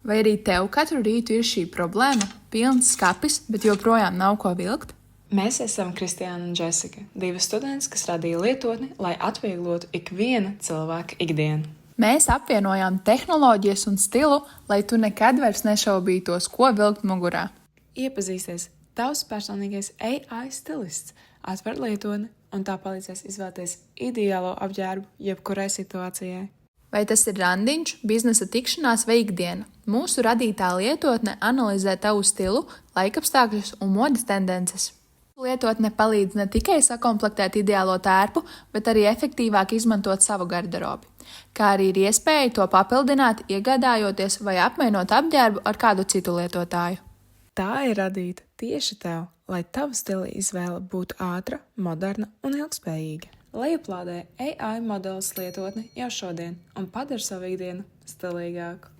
Vai arī tev katru rītu ir šī problēma, pilns skapis, bet joprojām nav ko vilkt? Mēs esam Kristiāna un Džesika, divas studentes, kas radīja lietotni, lai atvieglotu ikviena cilvēka ikdienu. Mēs apvienojām tehnoloģijas un stilu, lai tu nekad vairs nešaubītos, ko vilkt mugurā. Iepazīsies tavs personīgais AI stilists, atver lietotni un tā palīdzēs izvēlēties ideālo apģērbu jebkurai situācijai. Vai tas ir randiņš, biznesa tikšanās vai ikdiena? Mūsu radītā lietotne analizē tavu stilu, laikapstākļus un modes tendences. Lietotne palīdz ne tikai sakomplektēt ideālo tērpu, bet arī efektīvāk izmantot savu garderobi, kā arī ir iespēja to papildināt, iegādājoties vai apmainot apģērbu ar kādu citu lietotāju. Tā ir radīta tieši tev, lai tava stila izvēle būtu ātra, moderna un ilgspējīga. Lejuplādē AI modeles lietotni jau šodien un padara savu ikdienu stilīgāku.